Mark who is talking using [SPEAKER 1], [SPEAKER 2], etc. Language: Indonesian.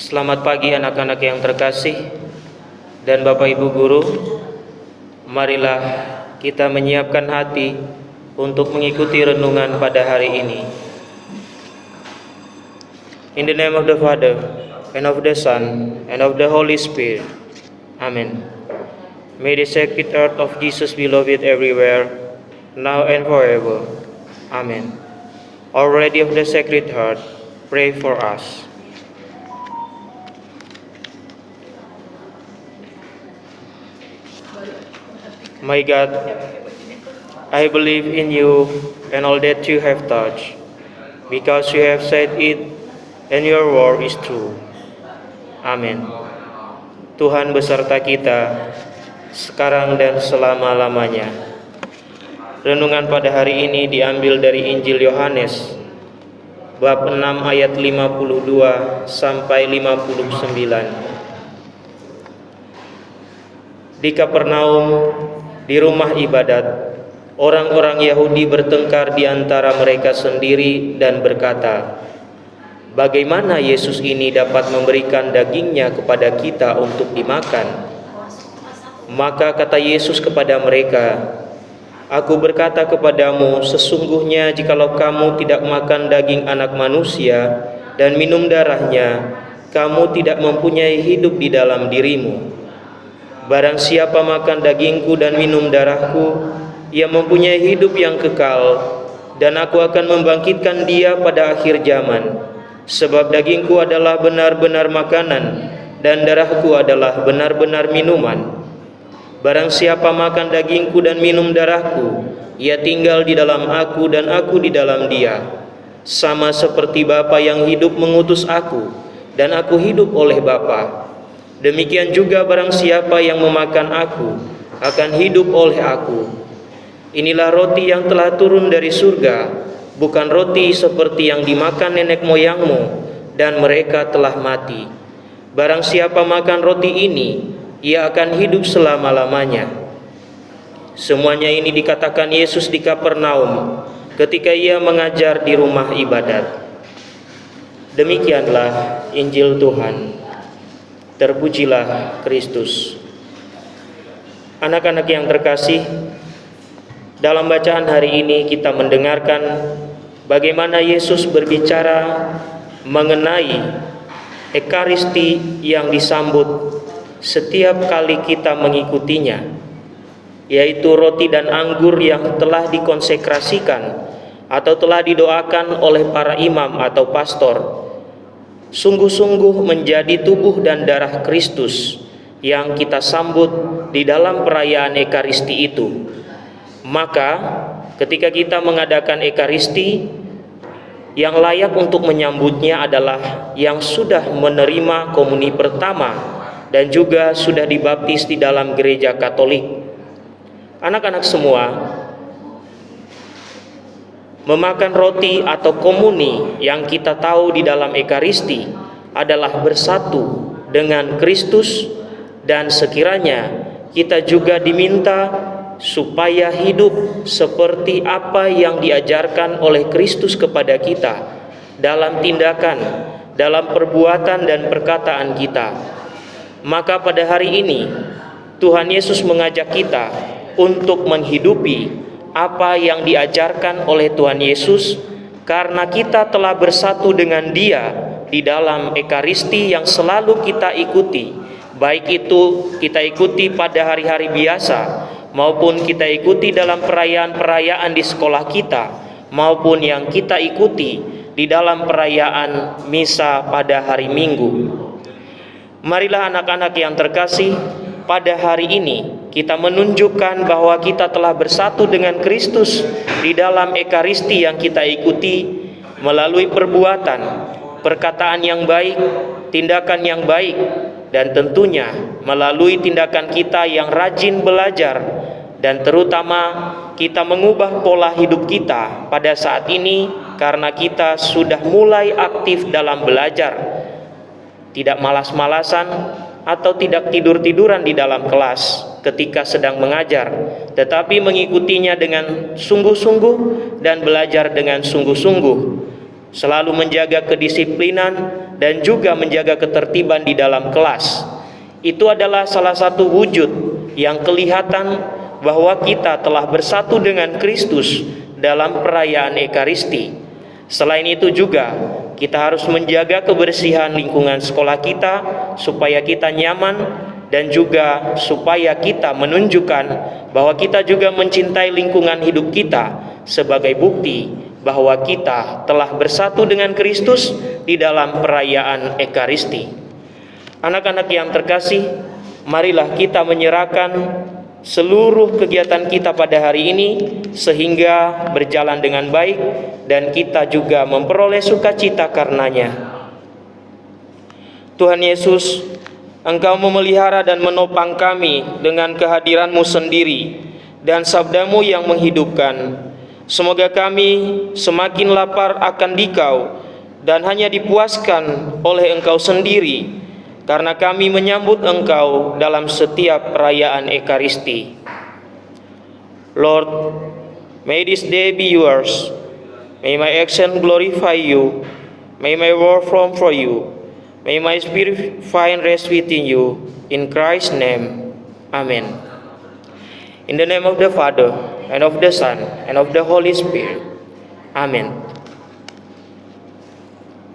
[SPEAKER 1] Selamat pagi anak-anak yang terkasih dan Bapak Ibu Guru. Marilah kita menyiapkan hati untuk mengikuti renungan pada hari ini. In the name of the Father, and of the Son, and of the Holy Spirit. Amen. May the Sacred Heart of Jesus be loved everywhere, now and forever. Amen. Our Lady of the Sacred Heart, pray for us. My God, I believe in you and all that you have touched, because you have said it and your word is true. Amin. Tuhan beserta kita, sekarang dan selama-lamanya. Renungan pada hari ini diambil dari Injil Yohanes, bab 6 ayat 52 sampai 59. Di Kapernaum, di rumah ibadat, orang-orang Yahudi bertengkar di antara mereka sendiri dan berkata, "Bagaimana Yesus ini dapat memberikan dagingnya kepada kita untuk dimakan?" Maka kata Yesus kepada mereka, "Aku berkata kepadamu, sesungguhnya jikalau kamu tidak makan daging anak manusia dan minum darahnya, kamu tidak mempunyai hidup di dalam dirimu. Barang siapa makan dagingku dan minum darahku, ia mempunyai hidup yang kekal, dan aku akan membangkitkan dia pada akhir zaman. Sebab dagingku adalah benar-benar makanan, dan darahku adalah benar-benar minuman. Barang siapa makan dagingku dan minum darahku, ia tinggal di dalam aku dan aku di dalam dia. Sama seperti Bapa yang hidup mengutus aku, dan aku hidup oleh Bapa. Demikian juga barang siapa yang memakan aku akan hidup oleh aku. Inilah roti yang telah turun dari surga, bukan roti seperti yang dimakan nenek moyangmu, dan mereka telah mati. Barang siapa makan roti ini, ia akan hidup selama-lamanya." Semuanya ini dikatakan Yesus di Kapernaum ketika ia mengajar di rumah ibadat. Demikianlah Injil Tuhan. Terpujilah Kristus. Anak-anak yang terkasih, dalam bacaan hari ini kita mendengarkan bagaimana Yesus berbicara mengenai Ekaristi yang disambut setiap kali kita mengikutinya, yaitu roti dan anggur yang telah dikonsekrasikan atau telah didoakan oleh para imam atau pastor, sungguh-sungguh menjadi tubuh dan darah Kristus yang kita sambut di dalam perayaan Ekaristi itu. Maka ketika kita mengadakan Ekaristi, yang layak untuk menyambutnya adalah yang sudah menerima komuni pertama dan juga sudah dibaptis di dalam gereja Katolik. Anak-anak semua, memakan roti atau komuni yang kita tahu di dalam Ekaristi adalah bersatu dengan Kristus, dan sekiranya kita juga diminta supaya hidup seperti apa yang diajarkan oleh Kristus kepada kita dalam tindakan, dalam perbuatan dan perkataan kita. Maka pada hari ini Tuhan Yesus mengajak kita untuk menghidupi apa yang diajarkan oleh Tuhan Yesus, karena kita telah bersatu dengan Dia di dalam Ekaristi yang selalu kita ikuti, baik itu kita ikuti pada hari-hari biasa maupun kita ikuti dalam perayaan-perayaan di sekolah kita, maupun yang kita ikuti di dalam perayaan misa pada hari Minggu. Marilah anak-anak yang terkasih, pada hari ini kita menunjukkan bahwa kita telah bersatu dengan Kristus di dalam Ekaristi yang kita ikuti melalui perbuatan, perkataan yang baik, tindakan yang baik, dan tentunya melalui tindakan kita yang rajin belajar, dan terutama kita mengubah pola hidup kita pada saat ini karena kita sudah mulai aktif dalam belajar, tidak malas-malasan atau tidak tidur-tiduran di dalam kelas ketika sedang mengajar, tetapi mengikutinya dengan sungguh-sungguh dan belajar dengan sungguh-sungguh, selalu menjaga kedisiplinan dan juga menjaga ketertiban di dalam kelas. Itu adalah salah satu wujud yang kelihatan bahwa kita telah bersatu dengan Kristus dalam perayaan Ekaristi. Selain itu juga, kita harus menjaga kebersihan lingkungan sekolah kita supaya kita nyaman dan juga supaya kita menunjukkan bahwa kita juga mencintai lingkungan hidup kita sebagai bukti bahwa kita telah bersatu dengan Kristus di dalam perayaan Ekaristi. Anak-anak yang terkasih, marilah kita menyerahkan seluruh kegiatan kita pada hari ini sehingga berjalan dengan baik dan kita juga memperoleh sukacita karenanya. Tuhan Yesus, Engkau memelihara dan menopang kami dengan kehadiran-Mu sendiri dan sabda-Mu yang menghidupkan. Semoga kami semakin lapar akan Dikau dan hanya dipuaskan oleh Engkau sendiri, karena kami menyambut Engkau dalam setiap perayaan Ekaristi. Lord, may this day be yours. May my action glorify you. May my word form for you. May my spirit find rest within you. In Christ's name, Amen. In the name of the Father, and of the Son, and of the Holy Spirit. Amen.